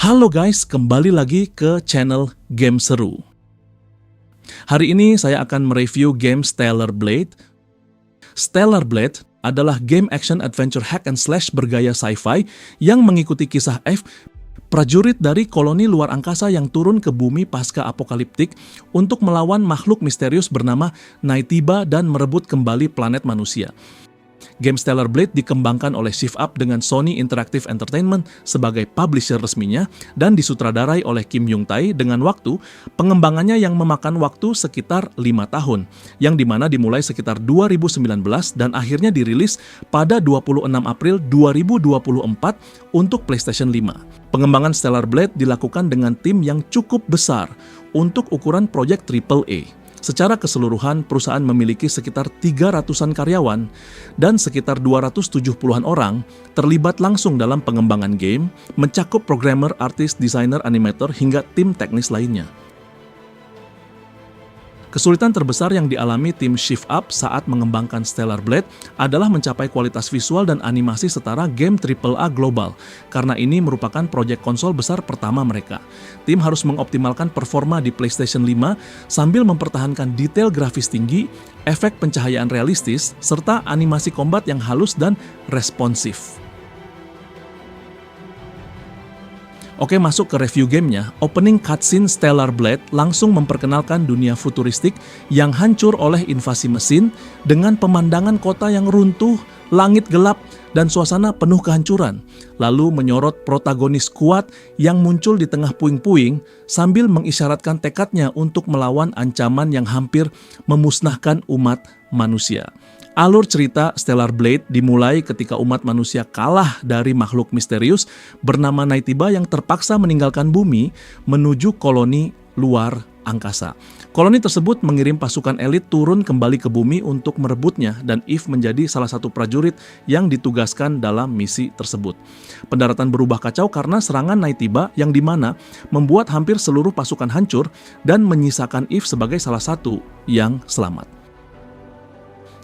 Halo guys, kembali lagi ke channel Game Seru. Hari ini saya akan mereview game Stellar Blade. Stellar Blade adalah game action adventure hack and slash bergaya sci-fi yang mengikuti kisah F, prajurit dari koloni luar angkasa yang turun ke bumi pasca apokaliptik untuk melawan makhluk misterius bernama Naytiba dan merebut kembali planet manusia. Game Stellar Blade dikembangkan oleh Shift Up dengan Sony Interactive Entertainment sebagai publisher resminya dan disutradarai oleh Kim Yung Tae dengan waktu pengembangannya yang memakan waktu sekitar 5 tahun, yang dimana dimulai sekitar 2019 dan akhirnya dirilis pada 26 April 2024 untuk PlayStation 5. Pengembangan Stellar Blade dilakukan dengan tim yang cukup besar untuk ukuran proyek AAA. Secara keseluruhan, perusahaan memiliki sekitar 300-an karyawan dan sekitar 270-an orang terlibat langsung dalam pengembangan game, mencakup programmer, artis, desainer, animator, hingga tim teknis lainnya. Kesulitan terbesar yang dialami tim Shift Up saat mengembangkan Stellar Blade adalah mencapai kualitas visual dan animasi setara game AAA global, karena ini merupakan proyek konsol besar pertama mereka. Tim harus mengoptimalkan performa di PlayStation 5 sambil mempertahankan detail grafis tinggi, efek pencahayaan realistis, serta animasi combat yang halus dan responsif. Oke, masuk ke review gamenya. Opening cutscene Stellar Blade langsung memperkenalkan dunia futuristik yang hancur oleh invasi mesin dengan pemandangan kota yang runtuh, langit gelap, dan suasana penuh kehancuran. Lalu menyorot protagonis kuat yang muncul di tengah puing-puing sambil mengisyaratkan tekadnya untuk melawan ancaman yang hampir memusnahkan umat manusia. Alur cerita Stellar Blade dimulai ketika umat manusia kalah dari makhluk misterius bernama Naytiba yang terpaksa meninggalkan bumi menuju koloni luar angkasa. Koloni tersebut mengirim pasukan elit turun kembali ke bumi untuk merebutnya, dan Eve menjadi salah satu prajurit yang ditugaskan dalam misi tersebut. Pendaratan berubah kacau karena serangan Naytiba yang dimana membuat hampir seluruh pasukan hancur dan menyisakan Eve sebagai salah satu yang selamat.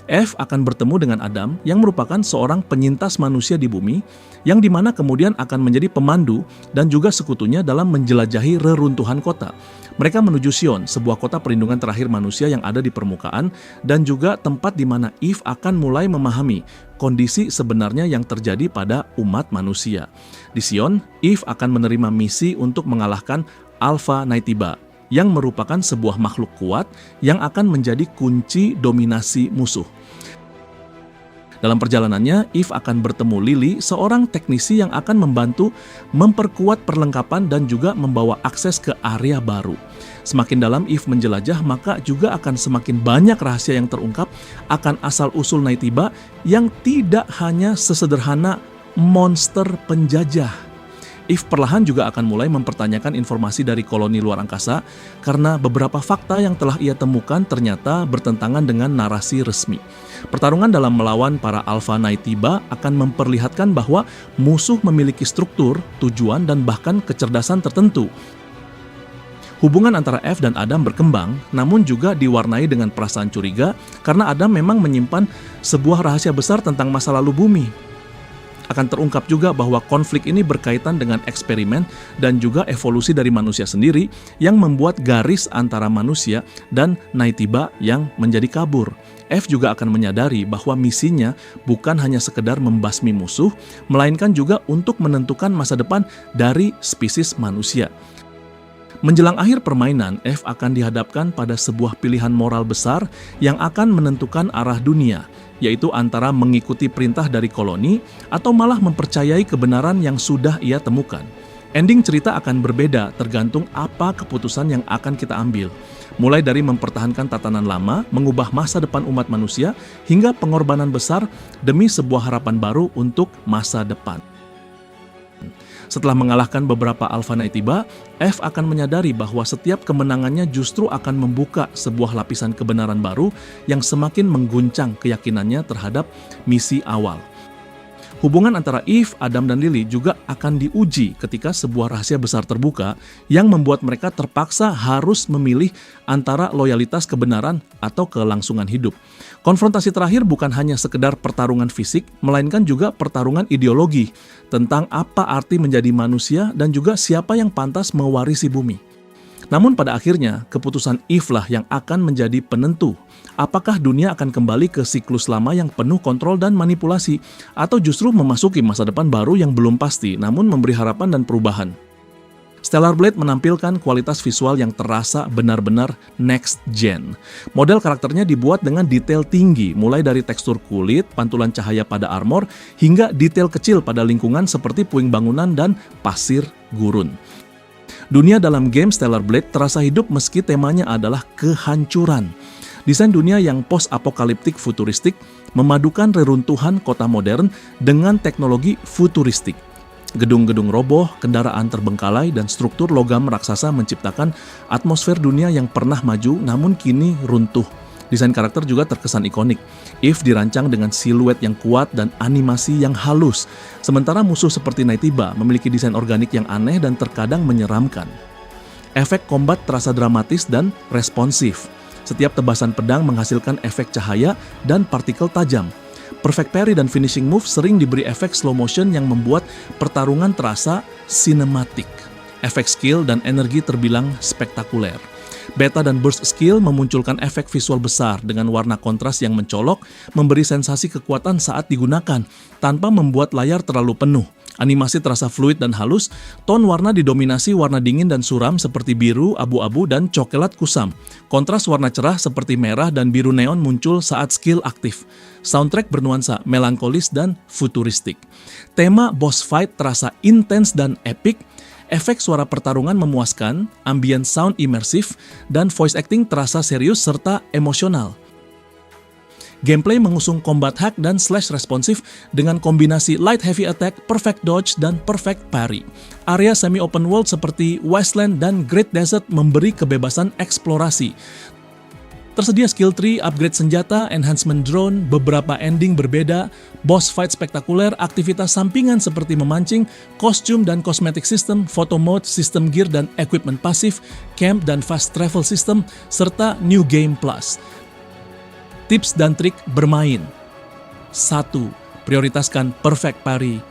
Eve akan bertemu dengan Adam yang merupakan seorang penyintas manusia di bumi, yang dimana kemudian akan menjadi pemandu dan juga sekutunya dalam menjelajahi reruntuhan kota. Mereka menuju Sion, sebuah kota perlindungan terakhir manusia yang ada di permukaan, dan juga tempat di mana Eve akan mulai memahami kondisi sebenarnya yang terjadi pada umat manusia. Di Sion, Eve akan menerima misi untuk mengalahkan Alpha Naytiba, yang merupakan sebuah makhluk kuat yang akan menjadi kunci dominasi musuh. Dalam perjalanannya, Eve akan bertemu Lily, seorang teknisi yang akan membantu memperkuat perlengkapan dan juga membawa akses ke area baru. Semakin dalam Eve menjelajah, maka juga akan semakin banyak rahasia yang terungkap akan asal-usul Naytiba yang tidak hanya sesederhana monster penjajah. Eve perlahan juga akan mulai mempertanyakan informasi dari koloni luar angkasa karena beberapa fakta yang telah ia temukan ternyata bertentangan dengan narasi resmi. Pertarungan dalam melawan para Alpha Naytiba akan memperlihatkan bahwa musuh memiliki struktur, tujuan, dan bahkan kecerdasan tertentu. Hubungan antara Eve dan Adam berkembang, namun juga diwarnai dengan perasaan curiga karena Adam memang menyimpan sebuah rahasia besar tentang masa lalu bumi. Akan terungkap juga bahwa konflik ini berkaitan dengan eksperimen dan juga evolusi dari manusia sendiri yang membuat garis antara manusia dan Naytiba yang menjadi kabur. Eve juga akan menyadari bahwa misinya bukan hanya sekedar membasmi musuh, melainkan juga untuk menentukan masa depan dari spesies manusia. Menjelang akhir permainan, Eve akan dihadapkan pada sebuah pilihan moral besar yang akan menentukan arah dunia, yaitu antara mengikuti perintah dari koloni atau malah mempercayai kebenaran yang sudah ia temukan. Ending cerita akan berbeda tergantung apa keputusan yang akan kita ambil. Mulai dari mempertahankan tatanan lama, mengubah masa depan umat manusia, hingga pengorbanan besar demi sebuah harapan baru untuk masa depan. Setelah mengalahkan beberapa Alpha Naytiba, Eve akan menyadari bahwa setiap kemenangannya justru akan membuka sebuah lapisan kebenaran baru yang semakin mengguncang keyakinannya terhadap misi awal. Hubungan antara Eve, Adam, dan Lily juga akan diuji ketika sebuah rahasia besar terbuka yang membuat mereka terpaksa harus memilih antara loyalitas kebenaran atau kelangsungan hidup. Konfrontasi terakhir bukan hanya sekedar pertarungan fisik, melainkan juga pertarungan ideologi tentang apa arti menjadi manusia dan juga siapa yang pantas mewarisi bumi. Namun pada akhirnya, keputusan Eve lah yang akan menjadi penentu. Apakah dunia akan kembali ke siklus lama yang penuh kontrol dan manipulasi, atau justru memasuki masa depan baru yang belum pasti, namun memberi harapan dan perubahan. Stellar Blade menampilkan kualitas visual yang terasa benar-benar next gen. Model karakternya dibuat dengan detail tinggi, mulai dari tekstur kulit, pantulan cahaya pada armor, hingga detail kecil pada lingkungan seperti puing bangunan dan pasir gurun. Dunia dalam game Stellar Blade terasa hidup meski temanya adalah kehancuran. Desain dunia yang post-apokaliptik futuristik memadukan reruntuhan kota modern dengan teknologi futuristik. Gedung-gedung roboh, kendaraan terbengkalai, dan struktur logam raksasa menciptakan atmosfer dunia yang pernah maju namun kini runtuh. Desain karakter juga terkesan ikonik. Eve dirancang dengan siluet yang kuat dan animasi yang halus, sementara musuh seperti Naytiba memiliki desain organik yang aneh dan terkadang menyeramkan. Efek combat terasa dramatis dan responsif. Setiap tebasan pedang menghasilkan efek cahaya dan partikel tajam. Perfect parry dan finishing move sering diberi efek slow motion yang membuat pertarungan terasa sinematik. Efek skill dan energi terbilang spektakuler. Beta dan burst skill memunculkan efek visual besar dengan warna kontras yang mencolok, memberi sensasi kekuatan saat digunakan, tanpa membuat layar terlalu penuh. Animasi terasa fluid dan halus, ton warna didominasi warna dingin dan suram seperti biru, abu-abu, dan coklat kusam. Kontras warna cerah seperti merah dan biru neon muncul saat skill aktif. Soundtrack bernuansa melankolis dan futuristik. Tema boss fight terasa intens dan epic. Efek suara pertarungan memuaskan, ambient sound imersif, dan voice acting terasa serius serta emosional. Gameplay mengusung combat hack dan slash responsif dengan kombinasi light heavy attack, perfect dodge, dan perfect parry. Area semi-open world seperti Wasteland dan Great Desert memberi kebebasan eksplorasi. Tersedia skill tree, upgrade senjata, enhancement drone, beberapa ending berbeda, boss fight spektakuler, aktivitas sampingan seperti memancing, kostum dan kosmetik system, photo mode, sistem gear dan equipment pasif, camp dan fast travel system, serta new game plus. Tips dan trik bermain. 1. Prioritaskan perfect parry.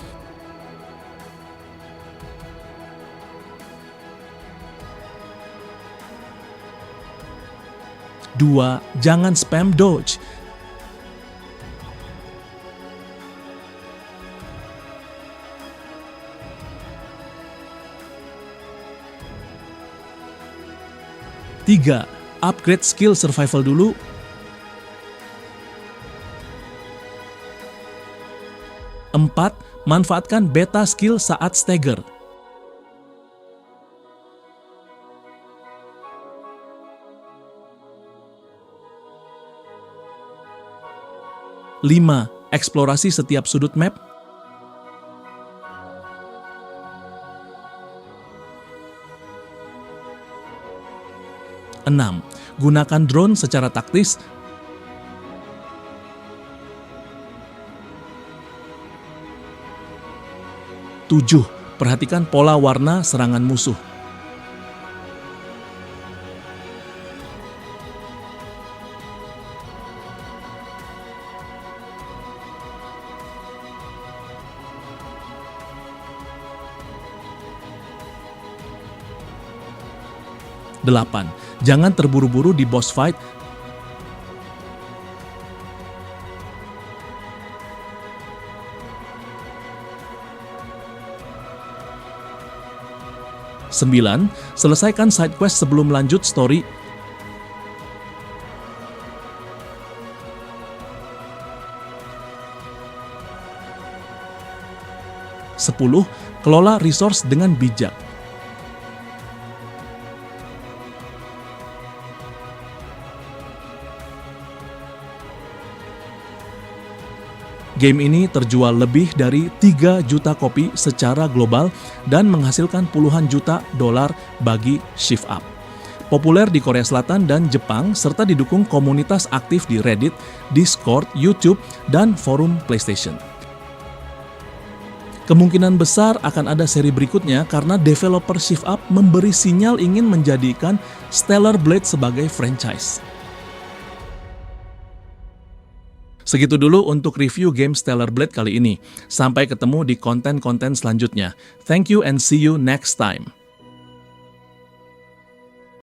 2. Jangan spam dodge. 3. Upgrade skill survival dulu. 4. Manfaatkan beta skill saat stagger. 5. Eksplorasi setiap sudut map. 6. Gunakan drone secara taktis. 7. Perhatikan pola warna serangan musuh. 8. Jangan terburu-buru di boss fight. 9. Selesaikan side quest sebelum lanjut story. 10. Kelola resource dengan bijak. Game ini terjual lebih dari 3 juta kopi secara global dan menghasilkan puluhan juta dolar bagi Shift Up. Populer di Korea Selatan dan Jepang serta didukung komunitas aktif di Reddit, Discord, YouTube, dan forum PlayStation. Kemungkinan besar akan ada seri berikutnya karena developer Shift Up memberi sinyal ingin menjadikan Stellar Blade sebagai franchise. Segitu dulu untuk review game Stellar Blade kali ini. Sampai ketemu di konten-konten selanjutnya. Thank you and see you next time.